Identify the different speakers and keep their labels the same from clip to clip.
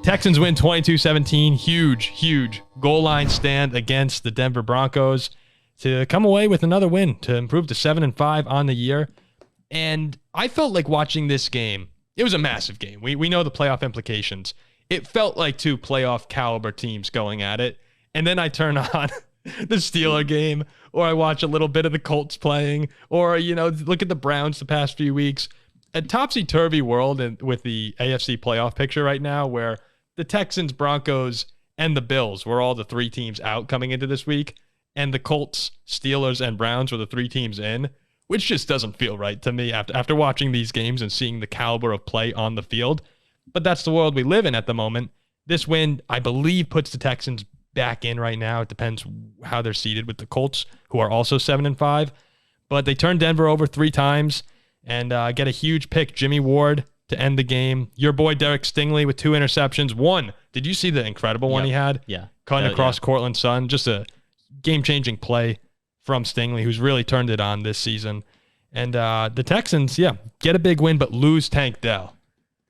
Speaker 1: Texans win 22-17. Huge goal line stand against the Denver Broncos to come away with another win to improve to 7-5 on the year. And I felt like watching this game, it was a massive game. We know the playoff implications. It felt like two playoff caliber teams going at it. And then I turn on the Steeler game, or I watch a little bit of the Colts playing, or, look at the Browns the past few weeks. A topsy-turvy world with the AFC playoff picture right now, where the Texans, Broncos, and the Bills were all the three teams out coming into this week, and the Colts, Steelers, and Browns were the three teams in, which just doesn't feel right to me after watching these games and seeing the caliber of play on the field. But that's the world we live in at the moment. This win, I believe, puts the Texans back in right now. It depends how they're seeded with the Colts, who are also 7-5. But they turned Denver over 3 times and get a huge pick, Jimmy Ward, to end the game. Your boy Derek Stingley with 2 interceptions. One, did you see the incredible one he had?
Speaker 2: Yeah.
Speaker 1: Cutting across Cortland's son. Just a game-changing play from Stingley, who's really turned it on this season. And the Texans, get a big win, but lose Tank Dell.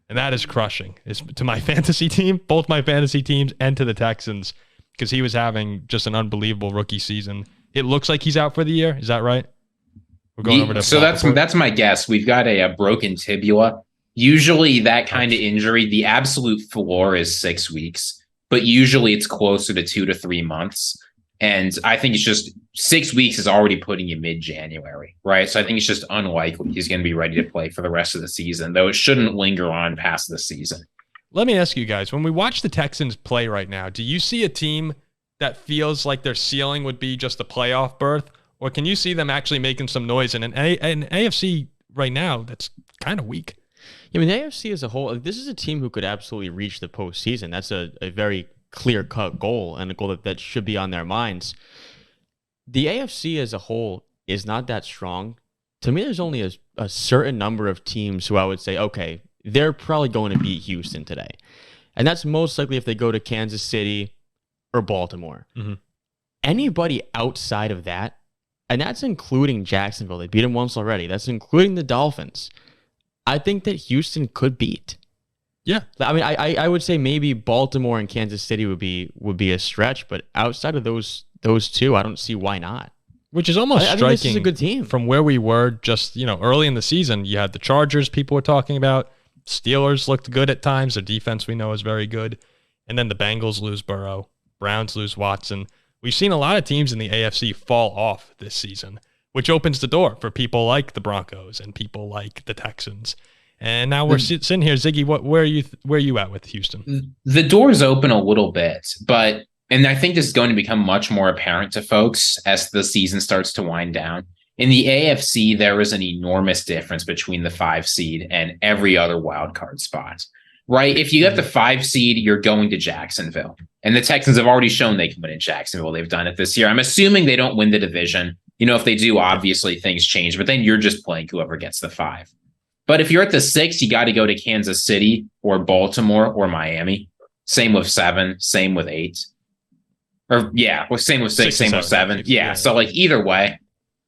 Speaker 1: And that is crushing. It's to my fantasy team, both my fantasy teams, and to the Texans, because he was having just an unbelievable rookie season. It looks like he's out for the year. Is that right? We're going over to
Speaker 3: so that's my guess. We've got a broken tibia. Usually that kind of injury, the absolute floor is 6 weeks, but usually it's closer to 2 to 3 months. And I think it's just 6 weeks is already putting you mid-January, right? So I think it's just unlikely he's going to be ready to play for the rest of the season, though it shouldn't linger on past the season.
Speaker 1: Let me ask you guys, when we watch the Texans play right now, do you see a team that feels like their ceiling would be just a playoff berth, or can you see them actually making some noise in an AFC right now that's kind of weak?
Speaker 2: I mean, the AFC as a whole, this is a team who could absolutely reach the postseason. That's a very clear-cut goal, and a goal that should be on their minds. The AFC as a whole is not that strong. To me, there's only a certain number of teams who I would say, okay, they're probably going to beat Houston today. And that's most likely if they go to Kansas City or Baltimore. Mm-hmm. Anybody outside of that, and that's including Jacksonville, they beat them once already. That's including the Dolphins. I think that Houston could beat.
Speaker 1: Yeah.
Speaker 2: I mean, I would say maybe Baltimore and Kansas City would be a stretch, but outside of those two, I don't see why not.
Speaker 1: Which is almost striking.
Speaker 2: This is a good team.
Speaker 1: From where we were just, early in the season, you had the Chargers people were talking about. Steelers looked good at times. Their defense we know is very good. And then the Bengals lose Burrow. Browns lose Watson. We've seen a lot of teams in the AFC fall off this season, which opens the door for people like the Broncos and people like the Texans. And now we're sitting here, Ziggy. Where are you at with Houston?
Speaker 3: The door's open a little bit, and I think this is going to become much more apparent to folks as the season starts to wind down. In the AFC, there is an enormous difference between the 5 seed and every other wild card spot. Right? If you get the 5 seed, you're going to Jacksonville, and the Texans have already shown they can win in Jacksonville. They've done it this year. I'm assuming they don't win the division. If they do, obviously things change, but then you're just playing whoever gets the 5. But if you're at the 6, you got to go to Kansas City or Baltimore or Miami. Same with 7, same with 8. Same with 6, same with 7. Yeah. So either way,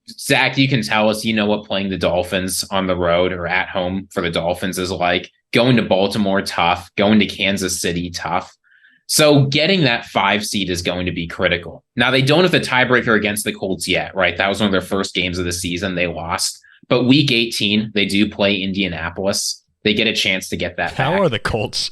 Speaker 3: Zach, you can tell us, what playing the Dolphins on the road or at home for the Dolphins is like. Going to Baltimore, tough. Going to Kansas City, tough. So getting that 5 seed is going to be critical. Now, they don't have the tiebreaker against the Colts yet, right? That was one of their first games of the season. They lost. But week 18, they do play Indianapolis. They get a chance to get that back.
Speaker 1: How are the Colts?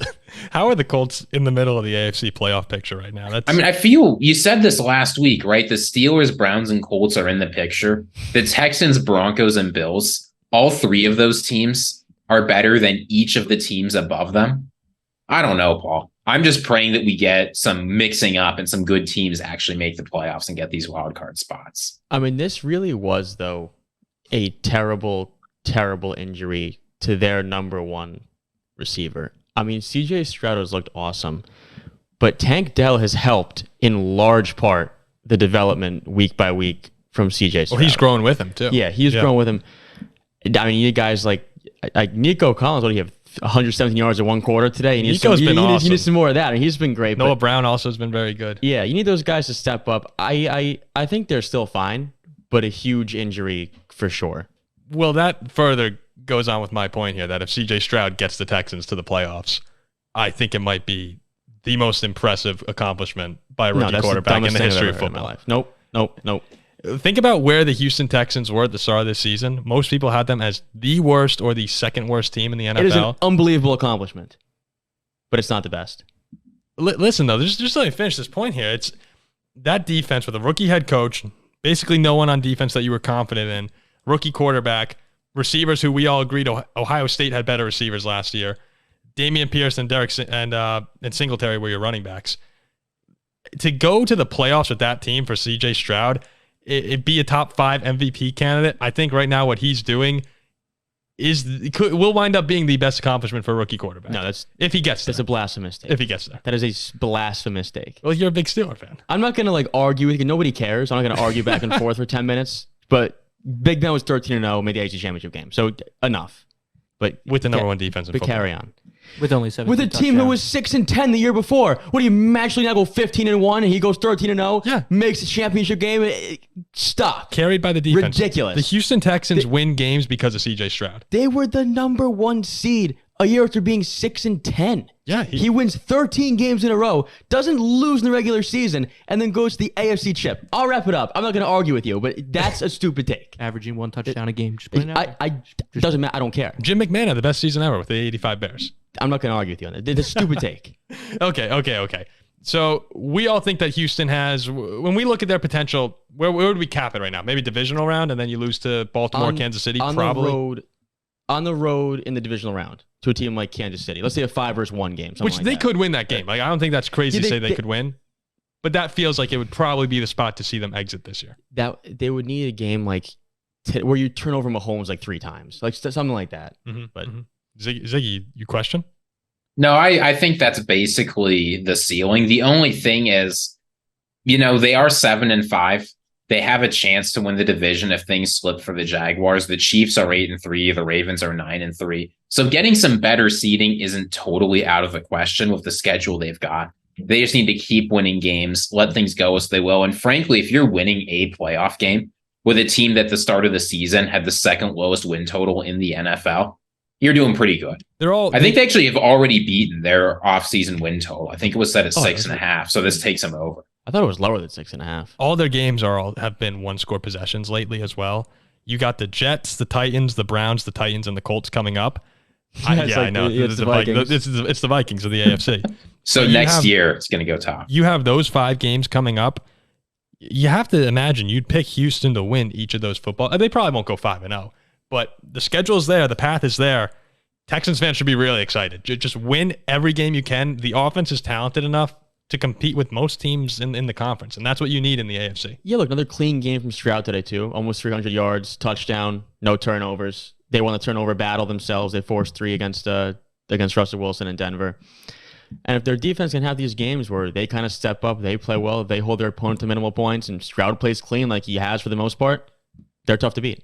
Speaker 1: How are the Colts in the middle of the AFC playoff picture right now?
Speaker 3: I feel you said this last week, right? The Steelers, Browns, and Colts are in the picture. The Texans, Broncos, and Bills, all 3 of those teams are better than each of the teams above them. I don't know, Paul. I'm just praying that we get some mixing up and some good teams actually make the playoffs and get these wild card spots.
Speaker 2: I mean, this really was, though, a terrible, terrible injury to their number 1 receiver. I mean, CJ Stroud has looked awesome, but Tank Dell has helped in large part the development week by week from CJ Stroud.
Speaker 1: Well, he's growing with him, too.
Speaker 2: Yeah, he's grown with him. I mean, you guys like Nico Collins, what do you have? 117 yards in 1 quarter today. And
Speaker 1: Nico's been awesome.
Speaker 2: You need some more of that. I mean, he's been great.
Speaker 1: Noah Brown also has been very good.
Speaker 2: Yeah, you need those guys to step up. I think they're still fine, but a huge injury for sure.
Speaker 1: Well, that further goes on with my point here that if CJ Stroud gets the Texans to the playoffs, I think it might be the most impressive accomplishment by a
Speaker 2: No,
Speaker 1: rookie
Speaker 2: that's
Speaker 1: quarterback in the
Speaker 2: dumbest thing
Speaker 1: history
Speaker 2: I've
Speaker 1: of
Speaker 2: ever heard in my
Speaker 1: football.
Speaker 2: life. Nope.
Speaker 1: Think about where the Houston Texans were at the start of this season. Most people had them as the worst or the second worst team in the NFL.
Speaker 2: It is an unbelievable accomplishment, but it's not the best.
Speaker 1: Listen, though, just let me finish this point here. It's that defense with a rookie head coach, basically no one on defense that you were confident in, rookie quarterback, receivers who we all agreed Ohio State had better receivers last year, Damian Pierce and and Singletary were your running backs. To go to the playoffs with that team for CJ Stroud, it'd be a top 5 MVP candidate. I think right now what he's doing will wind up being the best accomplishment for a rookie quarterback.
Speaker 2: No,
Speaker 1: if he gets there.
Speaker 2: That's a blasphemous take.
Speaker 1: If he gets there.
Speaker 2: That is a blasphemous take.
Speaker 1: Well, you're a big Steeler fan.
Speaker 2: I'm not going to argue with you. Nobody cares. I'm not going to argue back and forth for 10 minutes. But Big Ben was 13-0, made the AFC Championship game. So enough. But
Speaker 1: with the number 1 defense in
Speaker 2: but
Speaker 1: football.
Speaker 2: carry on.
Speaker 4: With only 7
Speaker 2: With a team who was 6-10 the year before. What do you magically now go 15-1 and he goes 13-0?
Speaker 1: Yeah.
Speaker 2: Makes the championship game. Stop.
Speaker 1: Carried by the defense.
Speaker 2: Ridiculous.
Speaker 1: The Houston Texans win games because of CJ Stroud.
Speaker 2: They were the number 1 seed a year after being 6-10.
Speaker 1: Yeah,
Speaker 2: he wins 13 games in a row, doesn't lose in the regular season, and then goes to the AFC chip. I'll wrap it up. I'm not going to argue with you, but that's a stupid take.
Speaker 4: averaging 1 touchdown a game. Just putting it out there.
Speaker 2: Doesn't matter. I don't care.
Speaker 1: Jim McMahon had the best season ever with the 85 Bears.
Speaker 2: I'm not going to argue with you on that. It's a stupid take.
Speaker 1: Okay. So we all think that Houston has, when we look at their potential, where would we cap it right now? Maybe divisional round, and then you lose to Baltimore, Kansas City, probably.
Speaker 2: On the road in the divisional round to a team like Kansas City. Let's say a 5-1 game.
Speaker 1: Which
Speaker 2: like
Speaker 1: they
Speaker 2: that.
Speaker 1: could win that game. I don't think that's crazy to say they could win. But that feels like it would probably be the spot to see them exit this year.
Speaker 2: That they would need a game where you turn over Mahomes 3 times, something like that. But
Speaker 1: Ziggy, you question?
Speaker 3: No, I think that's basically the ceiling. The only thing is, they are 7-5. They have a chance to win the division if things slip for the Jaguars. The Chiefs are 8-3. The Ravens are 9-3. So getting some better seeding isn't totally out of the question with the schedule they've got. They just need to keep winning games, let things go as they will. And frankly, if you're winning a playoff game with a team that at the start of the season had the second lowest win total in the NFL, you're doing pretty good.
Speaker 1: I
Speaker 3: think they actually have already beaten their offseason win total. I think it was set at 6.5. So this takes them over.
Speaker 2: I thought it was lower than 6.5.
Speaker 1: All their games have been 1-score possessions lately as well. You got the Jets, the Titans, the Browns, the Titans, and the Colts coming up. I know.
Speaker 2: It's the Vikings.
Speaker 1: It's the Vikings of the AFC.
Speaker 3: So next year, it's going to go top.
Speaker 1: You have those 5 games coming up. You have to imagine you'd pick Houston to win each of those football. They probably won't go 5-0, but the schedule is there. The path is there. Texans fans should be really excited. Just win every game you can. The offense is talented enough to compete with most teams in the conference, and that's what you need in the AFC.
Speaker 2: Yeah, look, another clean game from Stroud today, too. Almost 300 yards, touchdown, no turnovers. They won the turnover battle themselves. They forced 3 against Russell Wilson in Denver. And if their defense can have these games where they kind of step up, they play well, they hold their opponent to minimal points, and Stroud plays clean like he has for the most part, they're tough to beat.